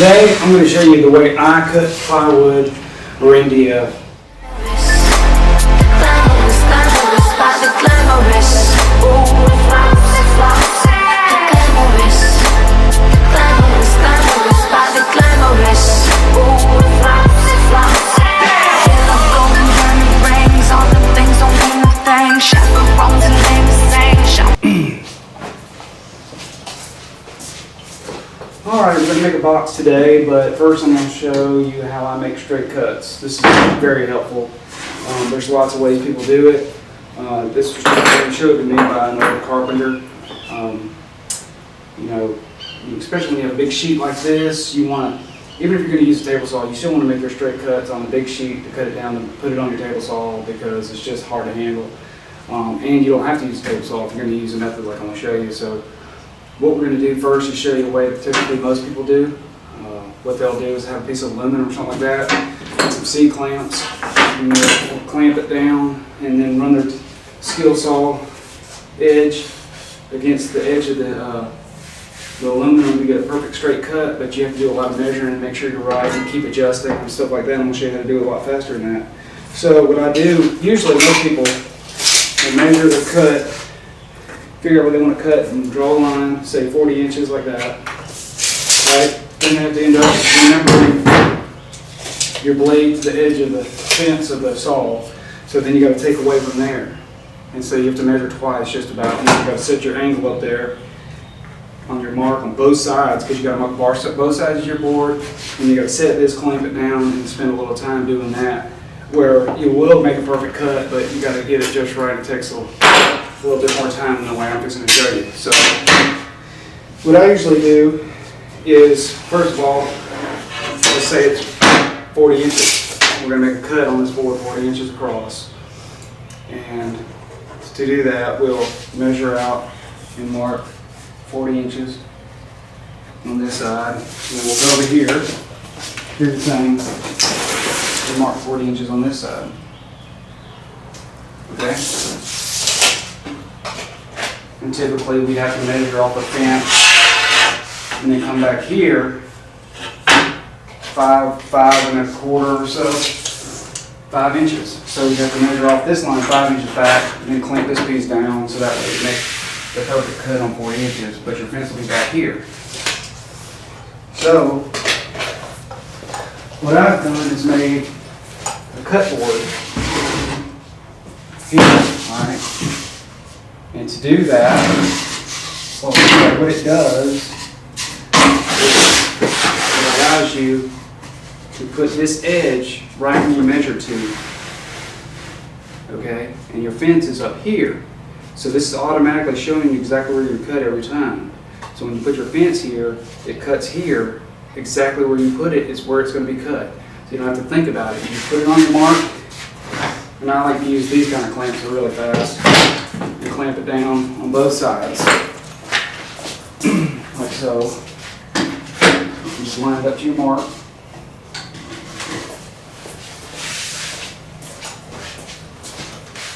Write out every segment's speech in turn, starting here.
Today I'm going to show you the way I cut plywood or MDF. Alright, we're going to make a box today, but first I'm going to show you how I make straight cuts. This is very helpful. There's lots of ways people do it. This was showed to me by another carpenter. You know, especially when you have a big sheet like this, you want to, even if you're going to use a table saw, you still want to make your straight cuts on the big sheet to cut it down and put it on your table saw because it's just hard to handle. And you don't have to use a table saw if you're going to use a method like I'm going to show you. So what we're going to do first is show you a way that typically most people do. What they'll do is have a piece of aluminum or something like that, and some C-clamps, and they'll clamp it down and then run their skill saw edge against the edge of the aluminum to get a perfect straight cut, but you have to do a lot of measuring and make sure you're right and keep adjusting and stuff like that. I'm going to show you how to do it a lot faster than that. So what I do, usually most people will measure their cut, figure out what they want to cut and draw a line, say 40 inches like that, right? Then you have to end up remembering your blade to the edge of the fence of the saw. So then you got to take away from there. And so you have to measure twice just about, and you got to set your angle up there on your mark on both sides because you got to mark both sides of your board, and you got to set this, clamp it down, and spend a little time doing that. Where you will make a perfect cut, but you got to get it just right. It takes a little bit more time than the way I'm fixing to show you. So what I usually do is, first of all, let's say it's 40 inches. We're going to make a cut on this board 40 inches across. And to do that, we'll measure out and mark 40 inches on this side. And then we'll go over here, do the same, and mark 40 inches on this side. Okay? And typically we have to measure off the fence and then come back here 5.25 or so, 5 inches. So we have to measure off this line 5 inches back and then clamp this piece down so that way you make the perfect cut on 40 inches, but your fence will be back here. So what I've done is made a cut board here, alright? And to do that, what it does is it allows you to put this edge right where you measure to, okay? And your fence is up here. So this is automatically showing you exactly where you cut every time. So when you put your fence here, it cuts here. Exactly where you put it is where it's going to be cut. So you don't have to think about it. You just put it on your mark. And I like to use these kind of clamps really fast. And clamp it down on both sides. Like so. You just line it up to your mark.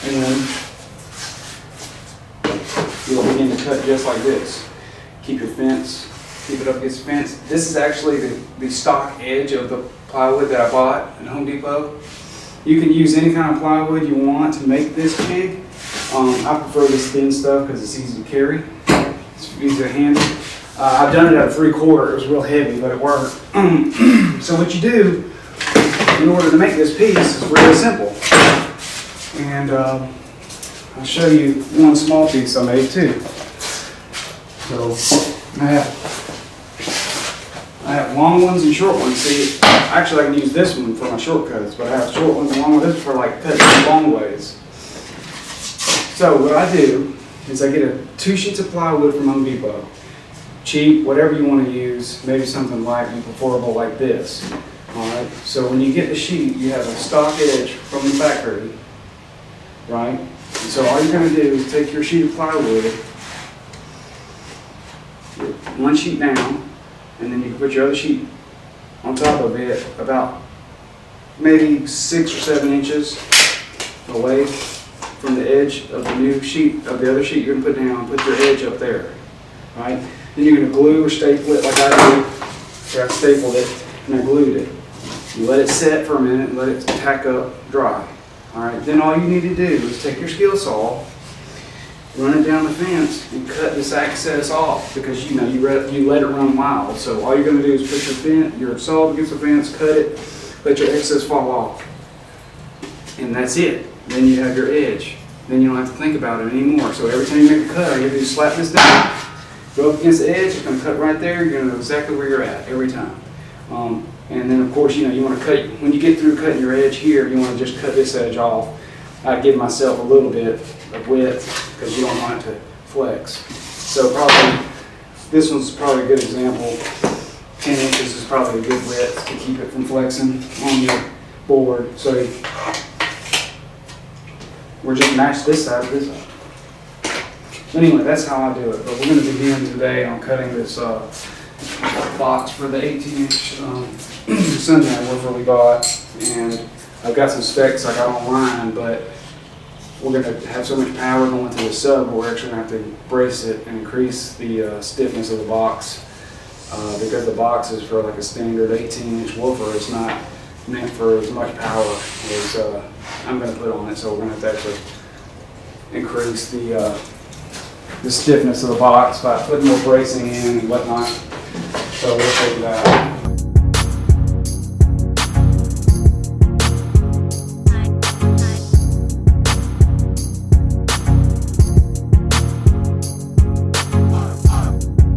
And then you'll begin to cut just like this. Keep your fence, keep it up against the fence. This is actually the stock edge of the plywood that I bought at Home Depot. You can use any kind of plywood you want to make this jig. I prefer this thin stuff because it's easy to carry. It's easy to handle. I've done it at a 3/4. It was real heavy, but it worked. So what you do in order to make this piece is really simple. And I'll show you one small piece I made too. So I have long ones and short ones. See, actually I can use this one for my shortcuts, but I have short ones and long ones. This is for like cutting long ways. So what I do is I get 2 sheets of plywood from Home Depot. Cheap, whatever you want to use, maybe something light and preferable like this. Alright, so when you get the sheet, you have a stock edge from the factory, right? And so all you're going to do is take your sheet of plywood, one sheet down, and then you can put your other sheet on top of it about maybe 6 or 7 inches away from the edge of the new sheet, of the other sheet you're going to put down. Put your edge up there, right? Then you're going to glue or staple it like I do So I stapled it and I glued it. You let it set for a minute and let it tack up dry. All right, then all you need to do is take your skill saw, run it down the fence, and cut this excess off, because you let it run wild. So all you're going to do is put your saw against the fence, cut it, let your excess fall off, and that's it. Then you have your edge. Then you don't have to think about it anymore. So every time you make a cut, all you have to do is slap this down, go up against the edge, it's going to cut right there. You're going to know exactly where you're at every time. And then of course, you want to cut, when you get through cutting your edge here, you want to just cut this edge off. I give myself a little bit of width because you don't want it to flex. So probably, this one's probably a good example. 10 inches is probably a good width to keep it from flexing on your board. So we're just match this side with this side. Anyway, that's how I do it. But we're going to begin today on cutting this box for the 18-inch sundown woofer we bought, and I've got some specs I got online, but we're going to have so much power going to the sub, we're actually going to have to brace it and increase the stiffness of the box, because the box is for like a standard 18-inch woofer. It's not meant for as much power as I'm going to put on it, so we're going to have to actually increase the stiffness of the box by putting more bracing in and whatnot. So we'll take that out.